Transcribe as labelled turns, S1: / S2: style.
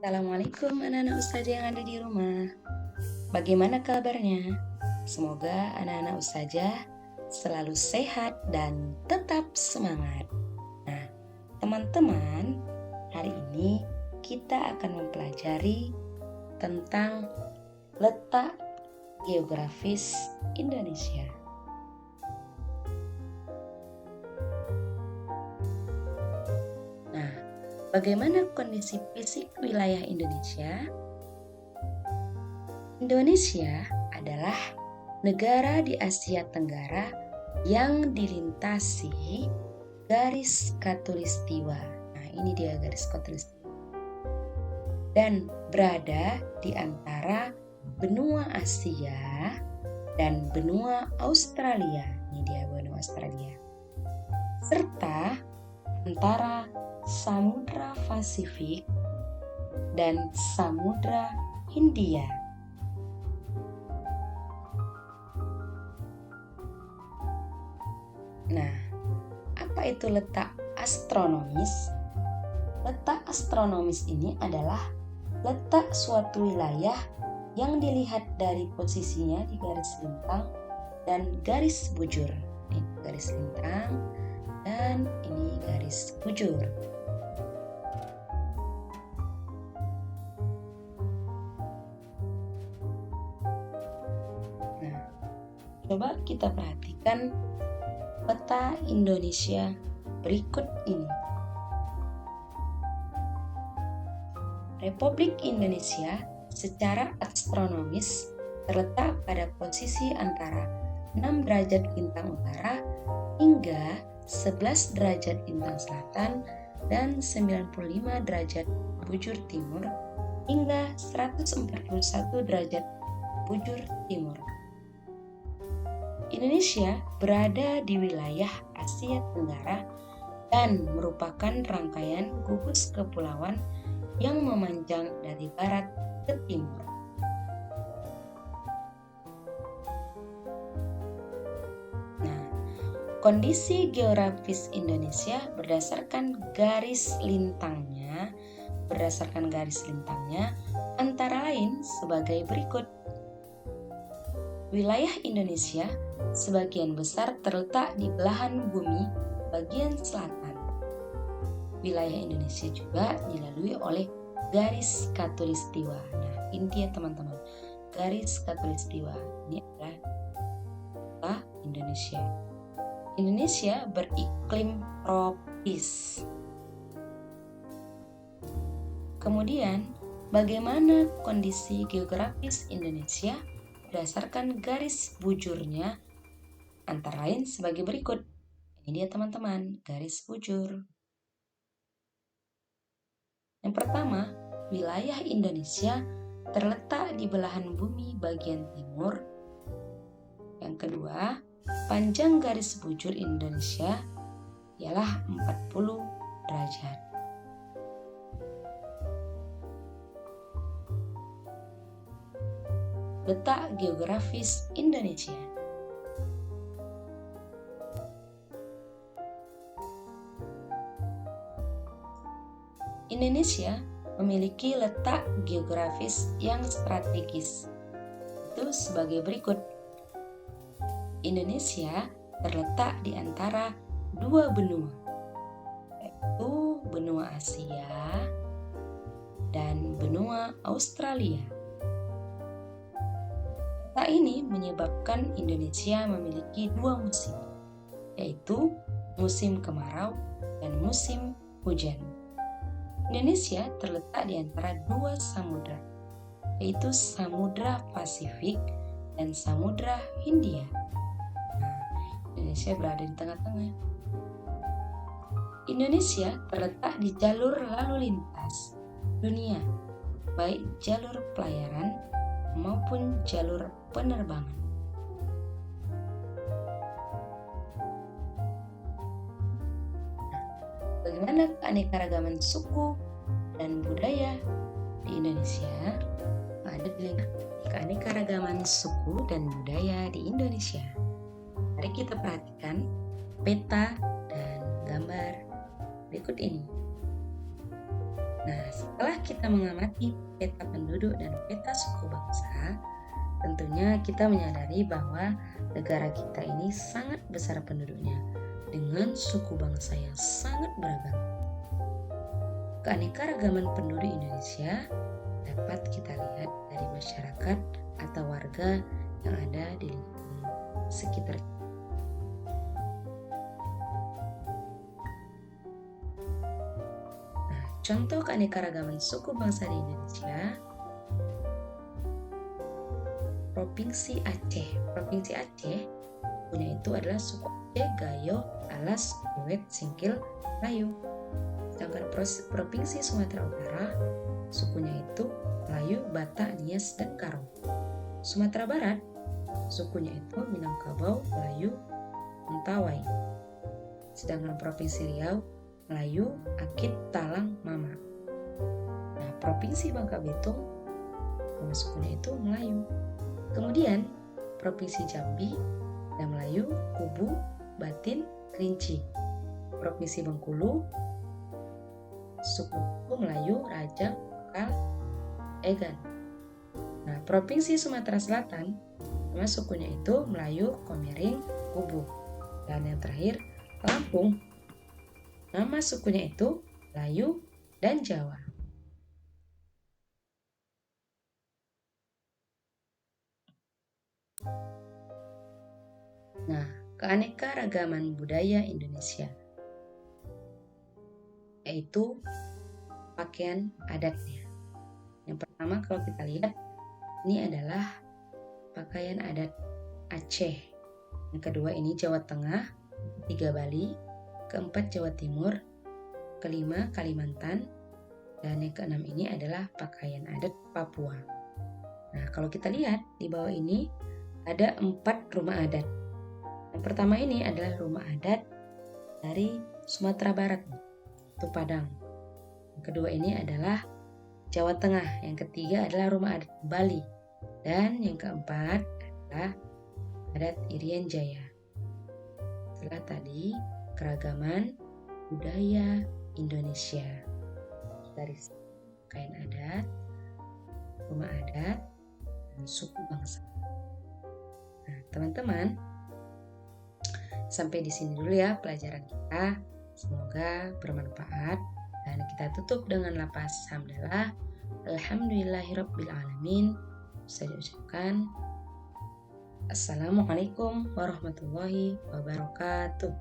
S1: Assalamualaikum anak-anak ustazah yang ada di rumah. Bagaimana kabarnya? Semoga anak-anak ustazah selalu sehat dan tetap semangat. Nah, teman-teman, hari ini kita akan mempelajari tentang letak geografis Indonesia. Nah, bagaimana kondisi fisik wilayah Indonesia? Indonesia adalah negara di Asia Tenggara yang dilintasi garis khatulistiwa. Nah, ini dia garis khatulistiwa. Dan berada di antara benua Asia dan benua Australia. Ini dia benua Australia. Serta antara Samudra Pasifik dan Samudra Hindia. Nah, apa itu letak astronomis? Letak astronomis ini adalah letak suatu wilayah yang dilihat dari posisinya di garis lintang dan garis bujur. Ini garis lintang dan ini garis bujur. Nah, coba kita perhatikan peta Indonesia berikut ini. Republik Indonesia secara astronomis terletak pada posisi antara 6 derajat lintang utara hingga 11 derajat lintang selatan dan 95 derajat bujur timur hingga 141 derajat bujur timur. Indonesia berada di wilayah Asia Tenggara dan merupakan rangkaian gugus kepulauan yang memanjang dari barat ke timur. Nah, kondisi geografis Indonesia berdasarkan garis lintangnya antara lain sebagai berikut. Wilayah Indonesia sebagian besar terletak di belahan bumi bagian selatan. Wilayah Indonesia juga dilalui oleh garis khatulistiwa. Nah, ini dia teman-teman, garis khatulistiwa. Ini adalah peta Indonesia. Indonesia beriklim tropis. Kemudian, bagaimana kondisi geografis Indonesia berdasarkan garis bujurnya antara lain sebagai berikut. Ini dia teman-teman, garis bujur. Yang pertama, wilayah Indonesia terletak di belahan bumi bagian timur. Yang kedua, panjang garis bujur Indonesia ialah 40 derajat. Letak geografis Indonesia. Indonesia memiliki letak geografis yang strategis. Itu sebagai berikut. Indonesia terletak di antara dua benua, yaitu benua Asia dan benua Australia. Letak ini menyebabkan Indonesia memiliki dua musim, yaitu musim kemarau dan musim hujan. Indonesia terletak di antara dua samudra, yaitu Samudra Pasifik dan Samudra Hindia. Nah, Indonesia berada di tengah-tengah. Indonesia terletak di jalur lalu lintas dunia, baik jalur pelayaran maupun jalur penerbangan. Bagaimana keanekaragaman suku dan budaya di Indonesia? Ada di keanekaragaman suku dan budaya di Indonesia. Mari kita perhatikan peta dan gambar berikut ini. Nah, setelah kita mengamati peta penduduk dan peta suku bangsa, tentunya kita menyadari bahwa negara kita ini sangat besar penduduknya dengan suku bangsa yang sangat beragam. Keanekaragaman penduduk Indonesia dapat kita lihat dari masyarakat atau warga yang ada di lingkungan sekitar. Nah, contoh keanekaragaman suku bangsa di Indonesia, Provinsi Aceh. Provinsi Aceh punya itu adalah suku Aceh, Gayo, Alas, Luwet, Singkil, Melayu. Sedangkan Provinsi Sumatera Utara, sukunya itu Melayu, Batak, Nias, dan Karo. Sumatera Barat, sukunya itu Minangkabau, Melayu, Mentawai. Sedangkan Provinsi Riau, Melayu, Akit, Talang, Mama. Nah, Provinsi Bangka Belitung, nama sukunya itu Melayu. Kemudian, Provinsi Jambi, ada Melayu, Kubu, Batin, Kerinci. Provinsi Bengkulu, suku Melayu, Rajang, Bekal, Egan. Nah, Provinsi Sumatera Selatan, nama sukunya itu Melayu, Komering, Kubu. Dan yang terakhir, Lampung, nama sukunya itu Melayu dan Jawa. Nah, keanekaragaman budaya Indonesia, yaitu pakaian adatnya. Yang pertama kalau kita lihat, ini adalah pakaian adat Aceh. Yang kedua ini Jawa Tengah, ketiga Bali, keempat Jawa Timur, kelima Kalimantan, dan yang keenam ini adalah pakaian adat Papua. Nah, kalau kita lihat di bawah ini ada 4 rumah adat. Yang pertama ini adalah rumah adat dari Sumatera Barat, itu Padang. Yang kedua ini adalah Jawa Tengah. Yang ketiga adalah rumah adat Bali. Dan yang keempat adalah adat Irian Jaya. Setelah tadi keragaman budaya Indonesia dari kain adat, rumah adat, dan suku bangsa. Nah, teman-teman, sampai di sini dulu ya pelajaran kita. Semoga bermanfaat dan kita tutup dengan lafaz hamdalah. Alhamdulillahirabbil alamin. Saya diucapkan Assalamualaikum warahmatullahi wabarakatuh.